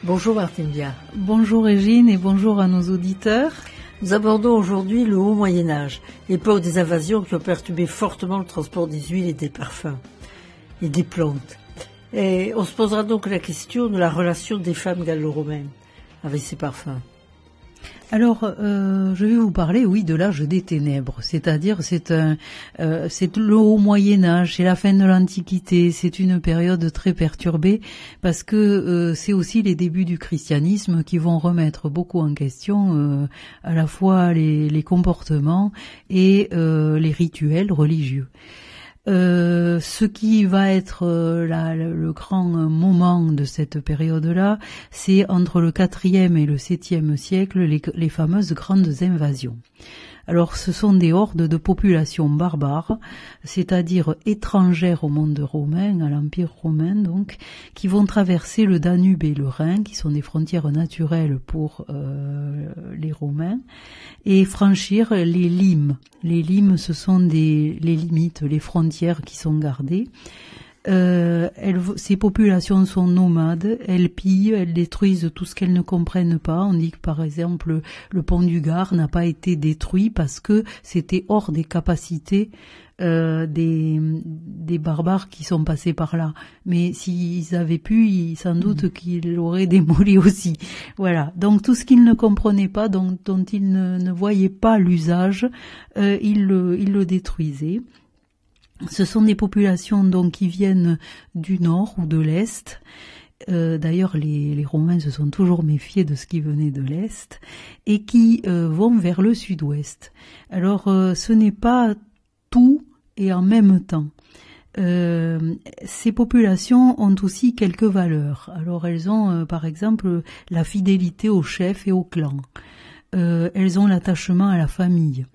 Bonjour Martine Biard. Bonjour Régine et bonjour à nos auditeurs. Nous abordons aujourd'hui le haut Moyen-Âge, l'époque des invasions qui ont perturbé fortement le transport des huiles et des parfums et des plantes. Et on se posera donc la question de la relation des femmes gallo-romaines avec ces parfums. Alors, je vais vous parler, de l'âge des ténèbres, c'est-à-dire c'est le haut Moyen-Âge, c'est la fin de l'Antiquité, c'est une période très perturbée parce que c'est aussi les débuts du christianisme qui vont remettre beaucoup en question à la fois les comportements et les rituels religieux. Ce qui va être le grand moment de cette période-là, c'est entre le 4e et le 7e siècle, les fameuses grandes invasions. Alors, ce sont des hordes de populations barbares, c'est-à-dire étrangères au monde romain, à l'Empire romain, donc, qui vont traverser le Danube et le Rhin, qui sont des frontières naturelles pour les Romains, et franchir les limes. Les limes, ce sont les limites, les frontières qui sont gardées. Ces populations sont nomades, elles pillent, elles détruisent tout ce qu'elles ne comprennent pas. On dit que par exemple le pont du Gard n'a pas été détruit parce que c'était hors des capacités des barbares qui sont passés par là. Mais s'ils avaient pu, sans doute qu'ils l'auraient démoli aussi. Voilà. Donc tout ce qu'ils ne comprenaient pas, dont ils ne voyaient pas l'usage, ils le détruisaient. Ce sont des populations donc qui viennent du nord ou de l'est. D'ailleurs, les Romains se sont toujours méfiés de ce qui venait de l'est et qui vont vers le sud-ouest. Alors, ce n'est pas tout et en même temps. Ces populations ont aussi quelques valeurs. Alors, elles ont, par exemple, la fidélité au chef et au clan. Elles ont l'attachement à la famille.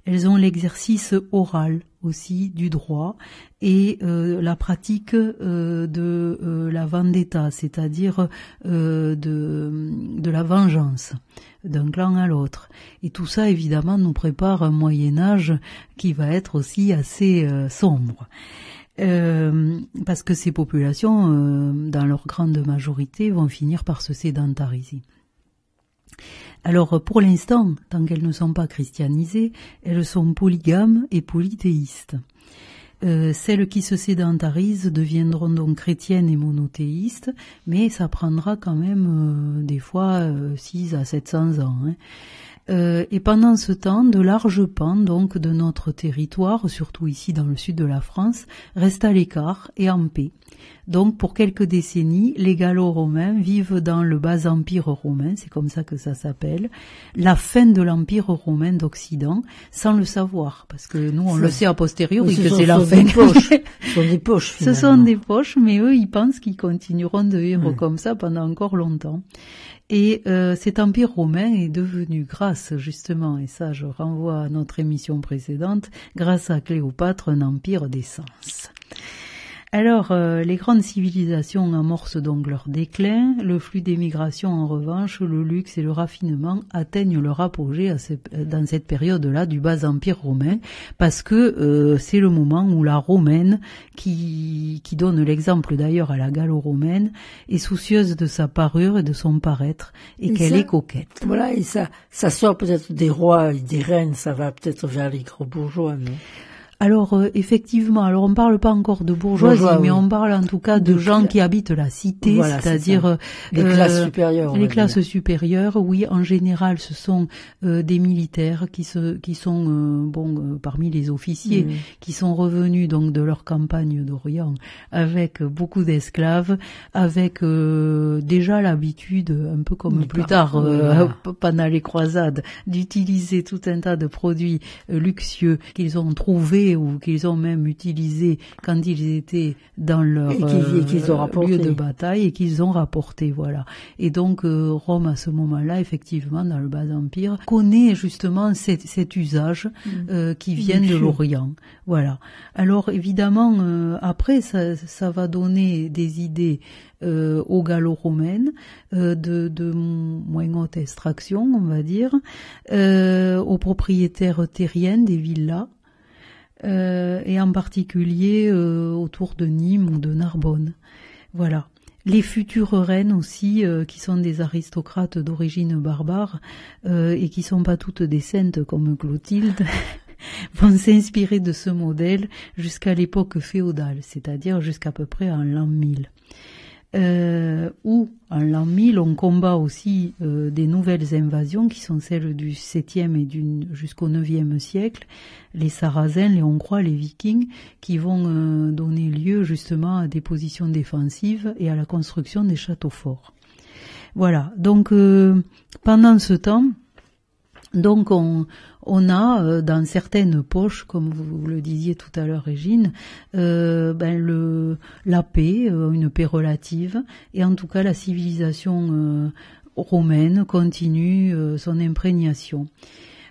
Elles ont l'exercice oral aussi du droit et la pratique de la vendetta, c'est-à-dire de la vengeance d'un clan à l'autre. Et tout ça, évidemment, nous prépare un Moyen-Âge qui va être aussi assez sombre. Parce que ces populations, dans leur grande majorité, vont finir par se sédentariser. Alors, pour l'instant, tant qu'elles ne sont pas christianisées, elles sont polygames et polythéistes. Celles qui se sédentarisent deviendront donc chrétiennes et monothéistes, mais ça prendra quand même des fois 6 à 700 ans. Et pendant ce temps, de larges pans donc de notre territoire, surtout ici dans le sud de la France, restent à l'écart et en paix. Donc pour quelques décennies, les Gallo-Romains vivent dans le bas empire romain, c'est comme ça que ça s'appelle, la fin de l'empire romain d'Occident, sans le savoir, parce que nous on le sait a posteriori que c'est la fin. Ce sont des poches finalement. Ce sont des poches, mais eux ils pensent qu'ils continueront de vivre comme ça pendant encore longtemps. Et cet empire romain est devenu, grâce justement, et ça je renvoie à notre émission précédente, grâce à Cléopâtre, un empire des sens. Alors, les grandes civilisations amorcent donc leur déclin. Le flux d'émigration, en revanche, le luxe et le raffinement atteignent leur apogée dans cette période-là du bas empire romain, parce que c'est le moment où la romaine, qui donne l'exemple d'ailleurs à la gallo-romaine, est soucieuse de sa parure et de son paraître, et qu'elle est coquette. Voilà, et ça sort peut-être des rois et des reines, ça va peut-être vers les gros bourgeois, mais... Alors effectivement, on parle pas encore de bourgeoisie, mais on parle en tout cas de gens qui habitent la cité, voilà, c'est-à-dire les classes supérieures. Les classes supérieures, oui, en général, ce sont des militaires qui sont parmi les officiers qui sont revenus donc de leur campagne d'Orient avec beaucoup d'esclaves, avec déjà l'habitude, un peu comme plus tard pendant les croisades, d'utiliser tout un tas de produits luxueux qu'ils ont trouvés ou qu'ils ont même utilisé quand ils étaient dans leur lieu de bataille et qu'ils ont rapporté, voilà. Et donc Rome à ce moment-là, effectivement, dans le bas empire, connaît justement cet usage qui vient de l'Orient, voilà. Alors évidemment, après ça va donner des idées aux gallo-romaines de moins haute extraction, on va dire, aux propriétaires terriens des villas. Et en particulier autour de Nîmes ou de Narbonne. Voilà. Les futures reines aussi, qui sont des aristocrates d'origine barbare et qui sont pas toutes des saintes comme Clotilde, vont s'inspirer de ce modèle jusqu'à l'époque féodale, c'est-à-dire jusqu'à peu près en l'an 1000. Où, en l'an 1000, on combat aussi des nouvelles invasions qui sont celles du 7e et jusqu'au 9e siècle, les Sarrasins, les Hongrois, les Vikings, qui vont donner lieu justement à des positions défensives et à la construction des châteaux forts. Voilà, donc pendant ce temps, donc on a dans certaines poches, comme vous le disiez tout à l'heure, Régine, la paix, une paix relative, et en tout cas la civilisation romaine continue son imprégnation.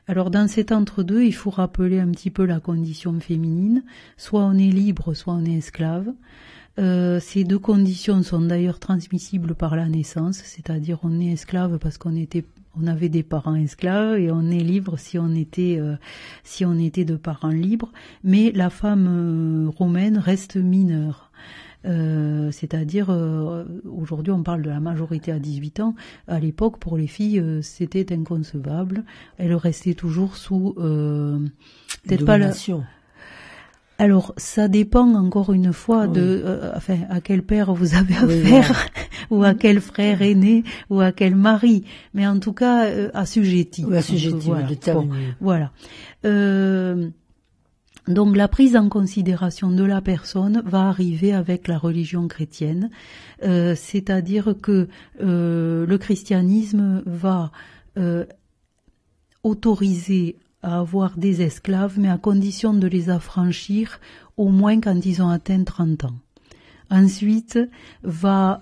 Alors dans cet entre-deux, il faut rappeler un petit peu la condition féminine. Soit on est libre, soit on est esclave. Ces deux conditions sont d'ailleurs transmissibles par la naissance, c'est-à-dire on est esclave parce qu'on avait des parents esclaves et on est libre si on était de parents libres. Mais la femme romaine reste mineure. C'est-à-dire aujourd'hui on parle de la majorité à 18 ans, à l'époque pour les filles c'était inconcevable, elles restaient toujours sous peut-être pas la... Alors ça dépend encore une fois de à quel père vous avez affaire ou à quel frère aîné ou à quel mari, mais en tout cas assujetti. Oui, assujetti, voilà. Donc la prise en considération de la personne va arriver avec la religion chrétienne, c'est-à-dire que le christianisme va autoriser à avoir des esclaves, mais à condition de les affranchir au moins quand ils ont atteint 30 ans. Ensuite, va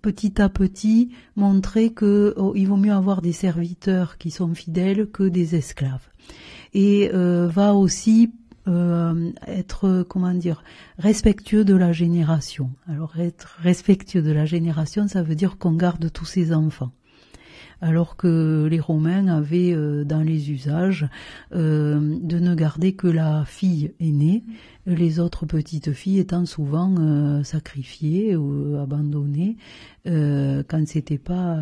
petit à petit montrer que il vaut mieux avoir des serviteurs qui sont fidèles que des esclaves. Et va aussi être, respectueux de la génération. Alors être respectueux de la génération, ça veut dire qu'on garde tous ses enfants. Alors que les Romains avaient dans les usages de ne garder que la fille aînée, les autres petites filles étant souvent sacrifiées ou abandonnées quand c'était pas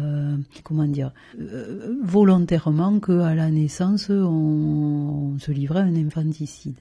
volontairement qu'à la naissance on se livrait à un infanticide.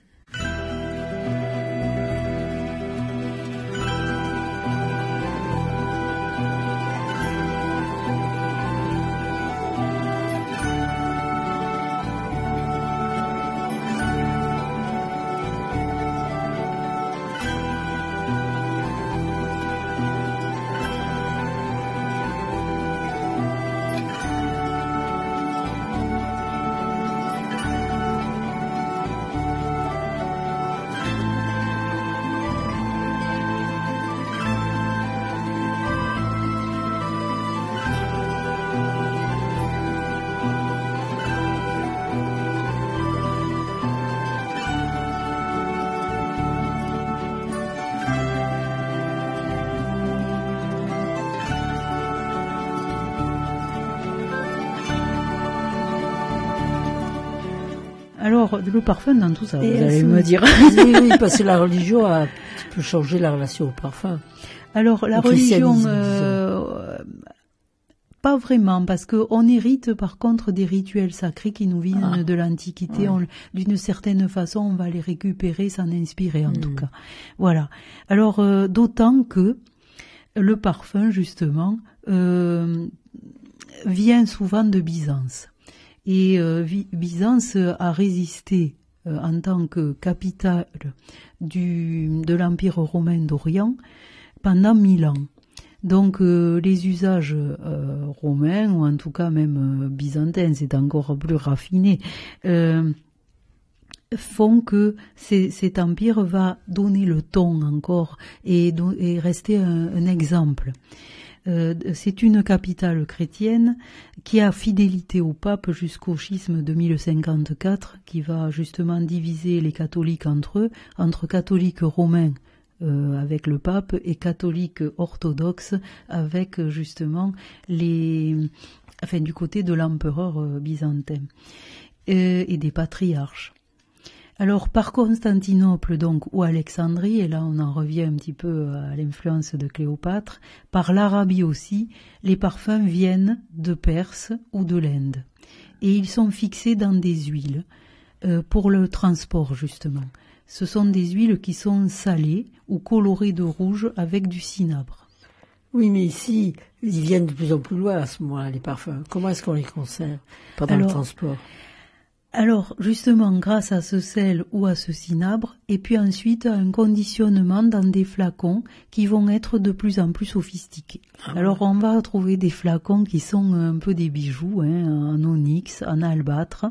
Alors, le parfum dans tout ça, vous allez me dire. Oui, parce que la religion a un petit peu changé la relation au parfum. Alors, la religion, pas vraiment, parce qu'on hérite par contre des rituels sacrés qui nous viennent de l'Antiquité. Ouais. D'une certaine façon, on va les récupérer, s'en inspirer en tout cas. Voilà. Alors, d'autant que le parfum, justement, vient souvent de Byzance. Et Byzance a résisté en tant que capitale de l'Empire romain d'Orient pendant 1000 ans. Donc les usages romains, ou en tout cas même byzantins, c'est encore plus raffiné, font que cet empire va donner le ton encore et rester un exemple. C'est une capitale chrétienne qui a fidélité au pape jusqu'au schisme de 1054, qui va justement diviser les catholiques entre eux, entre catholiques romains avec le pape et catholiques orthodoxes avec justement du côté de l'empereur byzantin et des patriarches. Alors par Constantinople donc ou Alexandrie, et là on en revient un petit peu à l'influence de Cléopâtre, par l'Arabie aussi, les parfums viennent de Perse ou de l'Inde. Et ils sont fixés dans des huiles pour le transport justement. Ce sont des huiles qui sont salées ou colorées de rouge avec du cinabre. Oui, mais ici, ils viennent de plus en plus loin à ce moment-là, les parfums. Comment est-ce qu'on les conserve pendant le transport? Alors, justement, grâce à ce sel ou à ce cinabre, et puis ensuite un conditionnement dans des flacons qui vont être de plus en plus sophistiqués. Alors, on va trouver des flacons qui sont un peu des bijoux, en onyx, en albâtre.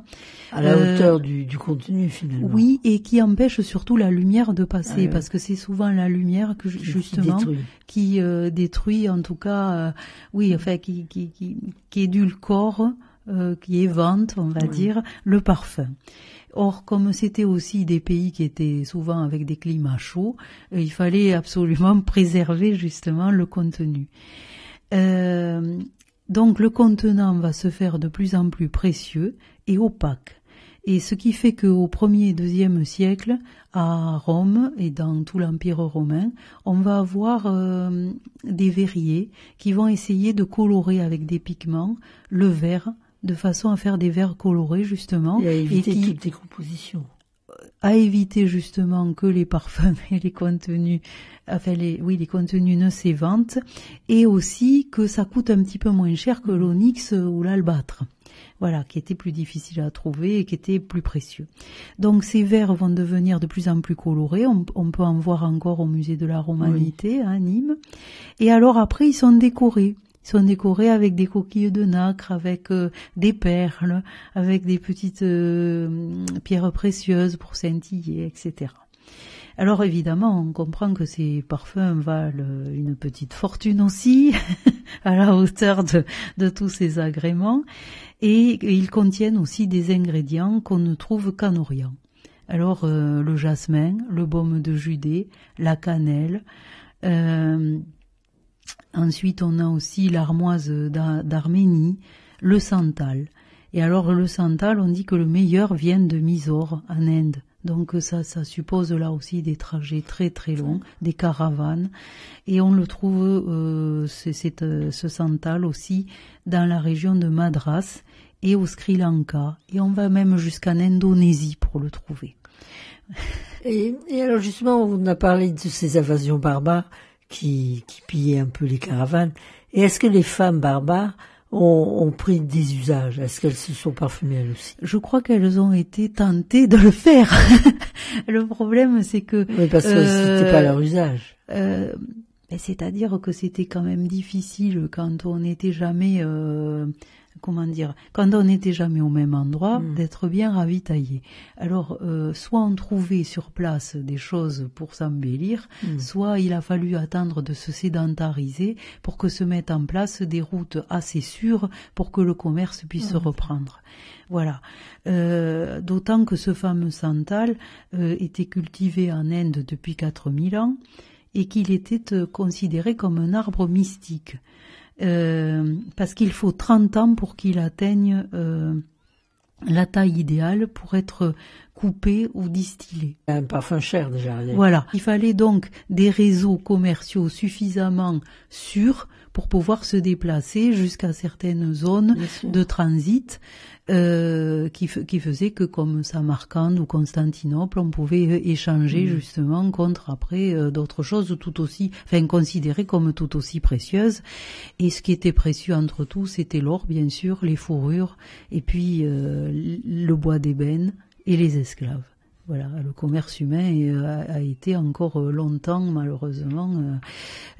À la hauteur du contenu, finalement. Oui, et qui empêchent surtout la lumière de passer, parce que c'est souvent la lumière que, justement, qui détruit, en tout cas, qui édulcore, qui évente, on va dire, le parfum. Or, comme c'était aussi des pays qui étaient souvent avec des climats chauds, il fallait absolument préserver justement le contenu. Donc le contenant va se faire de plus en plus précieux et opaque. Et ce qui fait qu'au 1er et 2e siècle, à Rome et dans tout l'Empire romain, on va avoir des verriers qui vont essayer de colorer avec des pigments le verre, de façon à faire des verres colorés justement. Et à éviter toute décomposition. À éviter justement que les parfums et les contenus, les contenus ne s'éventent, et aussi que ça coûte un petit peu moins cher que l'onyx ou l'albâtre. Voilà, qui était plus difficile à trouver et qui était plus précieux. Donc ces verres vont devenir de plus en plus colorés, on peut en voir encore au musée de la Romanité à Nîmes. Et alors après, ils sont décorés. Ils sont décorés avec des coquilles de nacre, avec des perles, avec des petites pierres précieuses pour scintiller, etc. Alors évidemment, on comprend que ces parfums valent une petite fortune aussi, à la hauteur de tous ces agréments, et ils contiennent aussi des ingrédients qu'on ne trouve qu'en Orient. Alors le jasmin, le baume de Judée, la cannelle. Ensuite, on a aussi l'armoise d'Arménie, le santal. Et alors, le santal, on dit que le meilleur vient de Mysore, en Inde. Donc, ça suppose là aussi des trajets très très longs, des caravanes. Et on le trouve, ce santal aussi, dans la région de Madras et au Sri Lanka. Et on va même jusqu'en Indonésie pour le trouver. Et alors, justement, on a parlé de ces invasions barbares qui pillaient un peu les caravanes. Et est-ce que les femmes barbares ont pris des usages? Est-ce qu'elles se sont parfumées elles aussi? Je crois qu'elles ont été tentées de le faire. Le problème, c'est que... Oui, parce que c'était pas leur usage. C'est-à-dire que c'était quand même difficile quand on n'était jamais... quand on n'était jamais au même endroit, d'être bien ravitaillé. Alors, soit on trouvait sur place des choses pour s'embellir, soit il a fallu attendre de se sédentariser pour que se mettent en place des routes assez sûres pour que le commerce puisse reprendre. Voilà. D'autant que ce fameux santal était cultivé en Inde depuis 4000 ans et qu'il était considéré comme un arbre mystique. Parce qu'il faut 30 ans pour qu'il atteigne la taille idéale pour être coupé ou distillé. Un parfum cher déjà. Voilà. Il fallait donc des réseaux commerciaux suffisamment sûrs pour pouvoir se déplacer jusqu'à certaines zones de transit qui faisaient que, comme Samarcande ou Constantinople, on pouvait échanger justement contre après d'autres choses tout aussi, considérées comme tout aussi précieuses. Et ce qui était précieux entre tout, c'était l'or, bien sûr, les fourrures, et puis le bois d'ébène et les esclaves. Voilà, le commerce humain a été encore longtemps, malheureusement,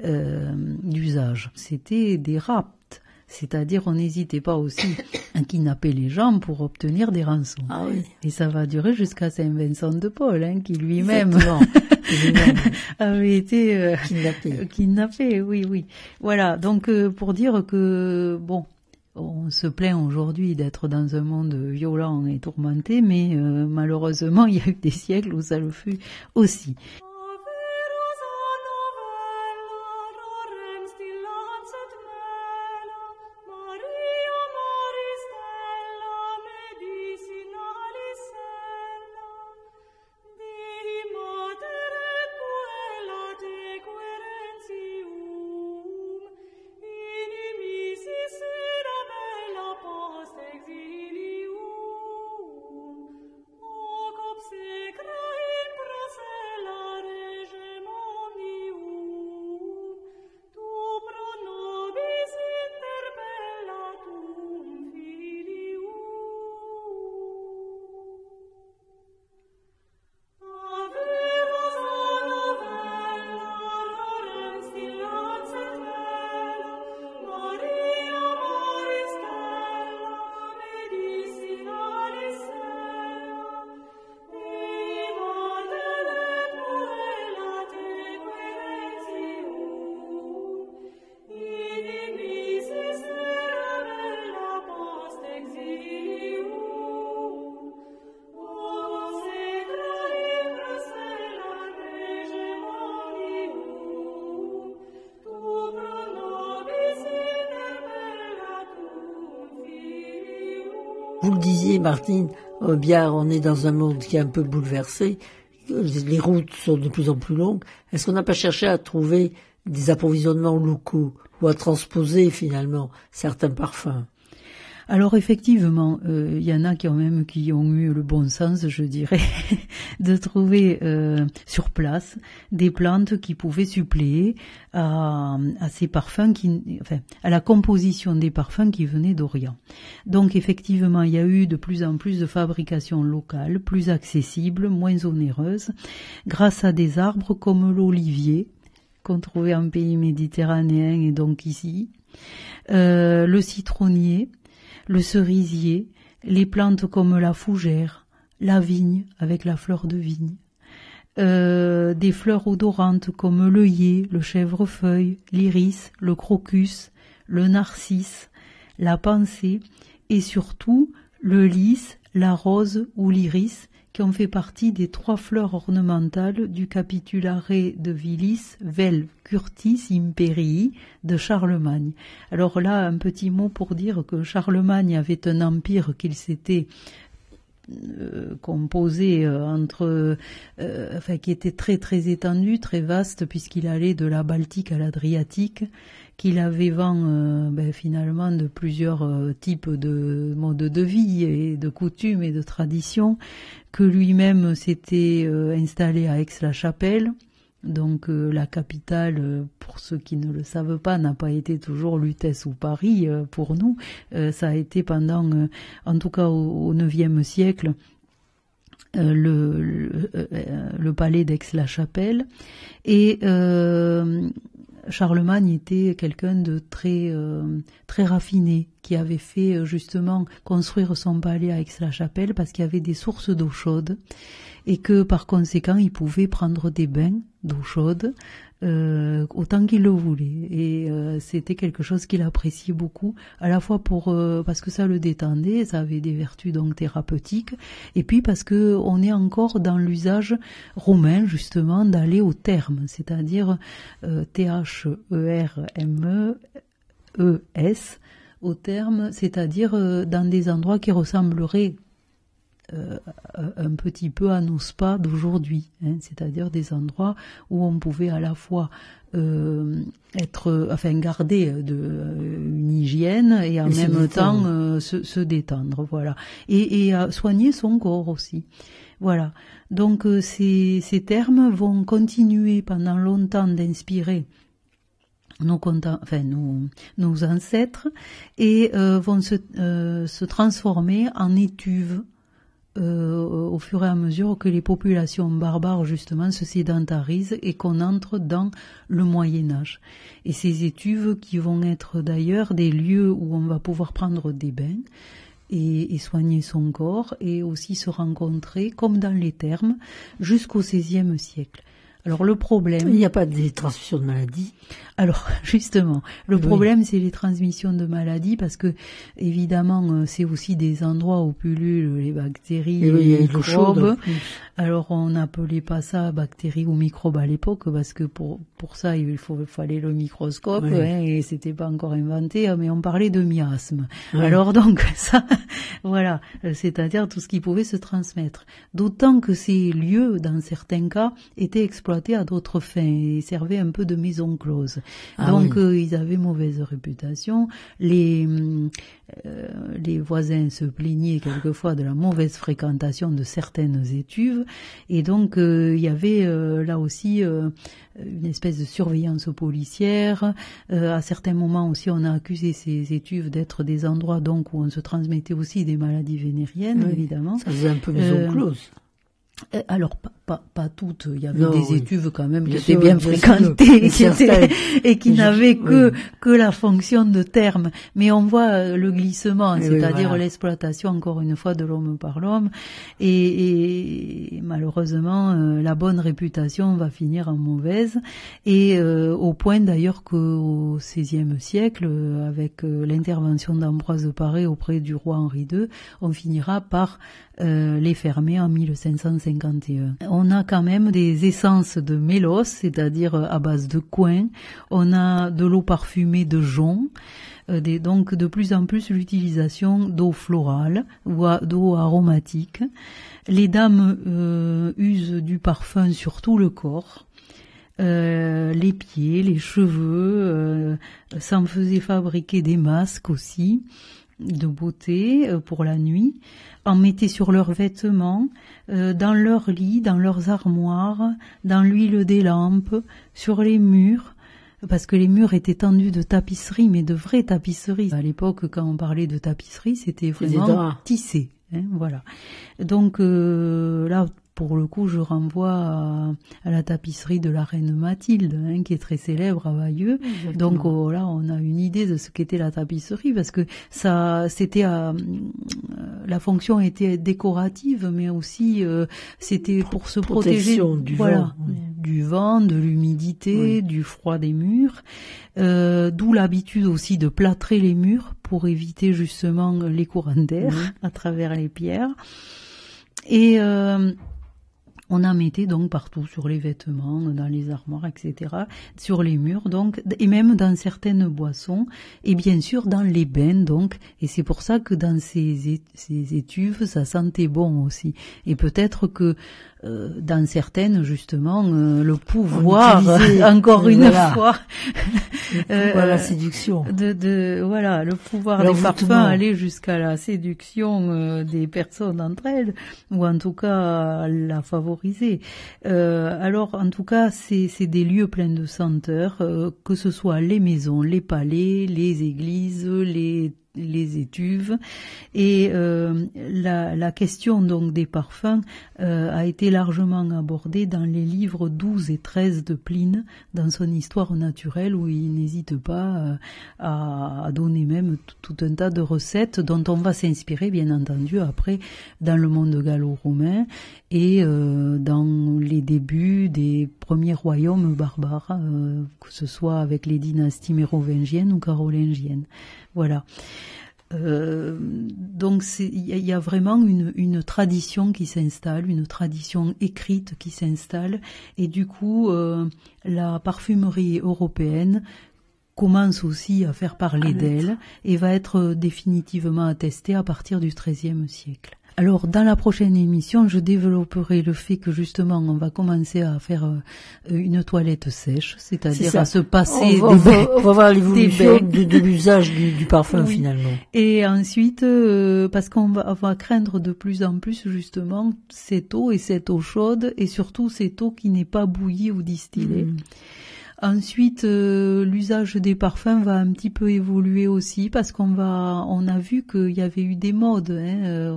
d'usage. C'était des rapts, c'est-à-dire on n'hésitait pas aussi à kidnapper les gens pour obtenir des rançons. Ah oui. Et ça va durer jusqu'à Saint Vincent de Paul, qui lui-même avait été kidnappé. Oui. Voilà, donc pour dire que, bon, on se plaint aujourd'hui d'être dans un monde violent et tourmenté, mais malheureusement, il y a eu des siècles où ça le fut aussi. Vous le disiez, Martine, bien, on est dans un monde qui est un peu bouleversé. Les routes sont de plus en plus longues. Est-ce qu'on n'a pas cherché à trouver des approvisionnements locaux ou à transposer finalement certains parfums? Alors effectivement, il y en a qui ont eu le bon sens, je dirais, de trouver sur place des plantes qui pouvaient suppléer à ces parfums à la composition des parfums qui venaient d'Orient. Donc effectivement, il y a eu de plus en plus de fabrication locale, plus accessible, moins onéreuse, grâce à des arbres comme l'olivier, qu'on trouvait en pays méditerranéen et donc ici, le citronnier, le cerisier, les plantes comme la fougère, la vigne avec la fleur de vigne, des fleurs odorantes comme l'œillet, le chèvrefeuille, l'iris, le crocus, le narcisse, la pensée et surtout le lys, la rose ou l'iris qui ont fait partie des 3 fleurs ornementales du capitulare de Vilis vel Curtis Imperii de Charlemagne. Alors là, un petit mot pour dire que Charlemagne avait un empire qu'il s'était composé qui était très très étendu, très vaste, puisqu'il allait de la Baltique à l'Adriatique, qu'il avait vent finalement de plusieurs types de modes de vie et de coutumes et de traditions, que lui-même s'était installé à Aix-la-Chapelle. Donc la capitale, pour ceux qui ne le savent pas, n'a pas été toujours Lutèce ou Paris pour nous. Ça a été pendant, en tout cas au IXe siècle, le palais d'Aix-la-Chapelle. Et Charlemagne était quelqu'un de très très raffiné, qui avait fait justement construire son palais à Aix-la-Chapelle parce qu'il y avait des sources d'eau chaude et que par conséquent il pouvait prendre des bains d'eau chaude autant qu'il le voulait, et c'était quelque chose qu'il appréciait beaucoup, à la fois parce que ça le détendait, ça avait des vertus donc thérapeutiques, et puis parce que on est encore dans l'usage romain justement d'aller au therme, c'est-à-dire THERMES au terme, c'est-à-dire dans des endroits qui ressembleraient un petit peu à nos spas d'aujourd'hui, c'est-à-dire des endroits où on pouvait à la fois garder une hygiène et en même temps se détendre, voilà, et soigner son corps aussi. Voilà. Donc ces termes vont continuer pendant longtemps d'inspirer nos ancêtres et vont se transformer en étuves au fur et à mesure que les populations barbares justement se sédentarisent et qu'on entre dans le Moyen-Âge. Et ces étuves qui vont être d'ailleurs des lieux où on va pouvoir prendre des bains et soigner son corps et aussi se rencontrer comme dans les thermes jusqu'au XVIe siècle. Alors le problème... Il n'y a pas de transmission de maladies. Alors justement, le problème c'est les transmissions de maladies parce que évidemment c'est aussi des endroits où pullulent les bactéries et les microbes. Alors on n'appelait pas ça bactéries ou microbes à l'époque parce que pour ça il fallait le microscope, et c'était pas encore inventé, mais on parlait de miasme. Alors donc ça, voilà, c'est-à-dire tout ce qui pouvait se transmettre. D'autant que ces lieux, dans certains cas, étaient exploités à d'autres fins et servaient un peu de maison close. Donc ils avaient mauvaise réputation. Les voisins se plaignaient quelquefois de la mauvaise fréquentation de certaines étuves, et donc il y avait là aussi une espèce de surveillance policière. À certains moments aussi, on a accusé ces étuves d'être des endroits donc où on se transmettait aussi des maladies vénériennes, évidemment. Ça faisait un peu maison close. Alors pas toutes, il y avait des étuves quand même qui étaient bien fréquentées et qui n'avaient que la fonction de terme, mais on voit le glissement, c'est-à-dire l'exploitation encore une fois de l'homme par l'homme, et malheureusement la bonne réputation va finir en mauvaise, et au point d'ailleurs qu'au XVIe siècle, avec l'intervention d'Ambroise Paré auprès du roi Henri II, on finira par les fermer en 1551. On a quand même des essences de mélos, c'est-à-dire à base de coing. On a de l'eau parfumée de jonc. Donc de plus en plus l'utilisation d'eau florale ou d'eau aromatique. Les dames usent du parfum sur tout le corps. Les pieds, les cheveux, s'en faisaient fabriquer des masques aussi de beauté pour la nuit, en mettaient sur leurs vêtements, dans leurs lits, dans leurs armoires, dans l'huile des lampes, sur les murs, parce que les murs étaient tendus de tapisserie, mais de vraies tapisseries. À l'époque, quand on parlait de tapisserie, c'était vraiment tissé. Voilà. Donc là, pour le coup, je renvoie à la tapisserie de la reine Mathilde, qui est très célèbre à Bayeux. Exactement. Donc là, on a une idée de ce qu'était la tapisserie, parce que la fonction était décorative, mais aussi c'était pour se protéger du vent, de l'humidité, du froid des murs. D'où l'habitude aussi de plâtrer les murs pour éviter justement les courants d'air à travers les pierres. Et on en mettait donc partout, sur les vêtements, dans les armoires, etc., sur les murs, donc, et même dans certaines boissons, et bien sûr dans les bains, donc, et c'est pour ça que dans ces étuves, ça sentait bon aussi. Et peut-être que dans certaines, justement, le pouvoir, encore une fois, la séduction. Voilà, le pouvoir des parfums allait jusqu'à la séduction des personnes entre elles, ou en tout cas la favoriser. Alors, en tout cas, c'est des lieux pleins de senteurs, que ce soit les maisons, les palais, les églises, les étuves, et la question donc des parfums a été largement abordée dans les livres 12 et 13 de Pline, dans son Histoire naturelle, où il n'hésite pas à donner même tout un tas de recettes dont on va s'inspirer bien entendu après dans le monde gallo-romain et dans les débuts des premiers royaumes barbares, que ce soit avec les dynasties mérovingiennes ou carolingiennes. Voilà. Donc il y a vraiment une tradition qui s'installe, une tradition écrite qui s'installe, et du coup la parfumerie européenne commence aussi à faire parler d'elle et va être définitivement attestée à partir du XIIIe siècle. Alors, dans la prochaine émission, je développerai le fait que justement, on va commencer à faire une toilette sèche, c'est-à-dire à se passer on va voir l'évolution de l'usage du parfum finalement. Et ensuite, parce qu'on va craindre de plus en plus justement cette eau chaude, et surtout cette eau qui n'est pas bouillie ou distillée. Ensuite, l'usage des parfums va un petit peu évoluer aussi, parce on a vu qu'il y avait eu des modes.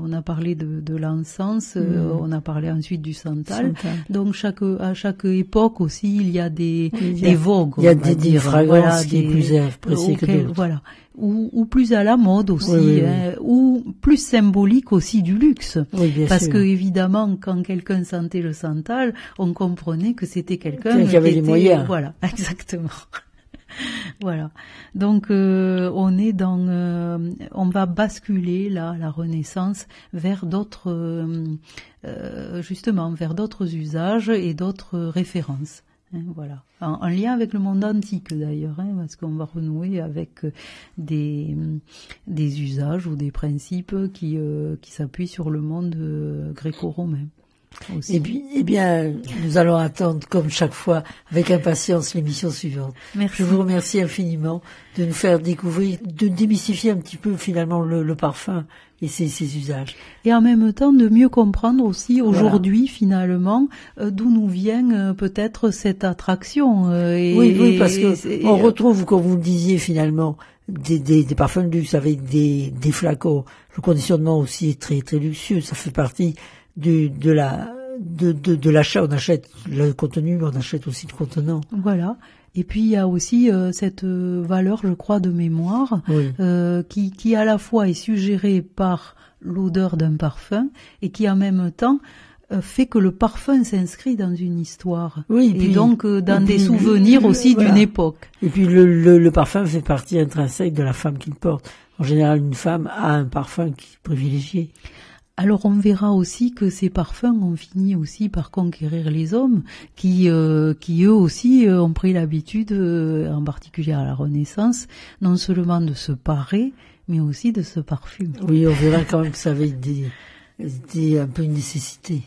On a parlé de l'encens, on a parlé ensuite du santal. Donc à chaque époque aussi, il y a des vogues. Il y a des fragrances qui est plus appréciées que d'autres. Voilà. Ou plus à la mode aussi, ou plus symbolique aussi du luxe. Parce que évidemment, quand quelqu'un sentait le santal, on comprenait que c'était quelqu'un qui avait les moyens. Voilà, exactement. Voilà. Donc on va basculer là, la Renaissance, vers d'autres vers d'autres usages et d'autres références. Voilà, en lien avec le monde antique d'ailleurs, parce qu'on va renouer avec des usages ou des principes qui s'appuient sur le monde gréco-romain. Aussi. Eh bien, nous allons attendre, comme chaque fois, avec impatience l'émission suivante. Merci. Je vous remercie infiniment de nous faire découvrir, de démystifier un petit peu finalement le parfum et ses usages. Et en même temps, de mieux comprendre aussi aujourd'hui, finalement, d'où nous vient peut-être cette attraction. Oui, parce que on retrouve, comme vous le disiez finalement, des parfums de luxe avec des flacons. Le conditionnement aussi est très, très luxueux. Ça fait partie de l'achat. On achète le contenu, mais on achète aussi le contenant. Voilà. Et puis il y a aussi cette valeur, je crois, de mémoire, qui à la fois est suggérée par l'odeur d'un parfum et qui en même temps fait que le parfum s'inscrit dans une histoire. Oui, et donc dans des souvenirs aussi d'une époque. Et puis le parfum fait partie intrinsèque de la femme qu'il porte. En général, une femme a un parfum qui est privilégié. Alors on verra aussi que ces parfums ont fini aussi par conquérir les hommes qui eux aussi ont pris l'habitude, en particulier à la Renaissance, non seulement de se parer, mais aussi de se parfumer. Oui, on verra quand même que ça avait été un peu une nécessité.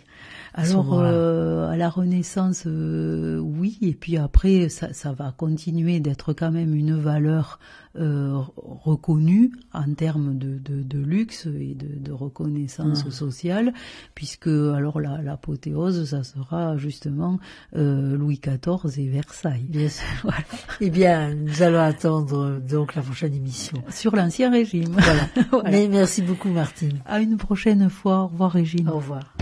Alors à la Renaissance, oui, et puis après ça va continuer d'être quand même une valeur reconnue en termes de luxe et de reconnaissance sociale, puisque alors l'apothéose, ça sera justement Louis XIV et Versailles. Bien sûr. Voilà. Eh bien, nous allons attendre donc la prochaine émission. Sur l'Ancien Régime. Voilà. Voilà. Mais merci beaucoup Martine. À une prochaine fois. Au revoir Régine. Au revoir.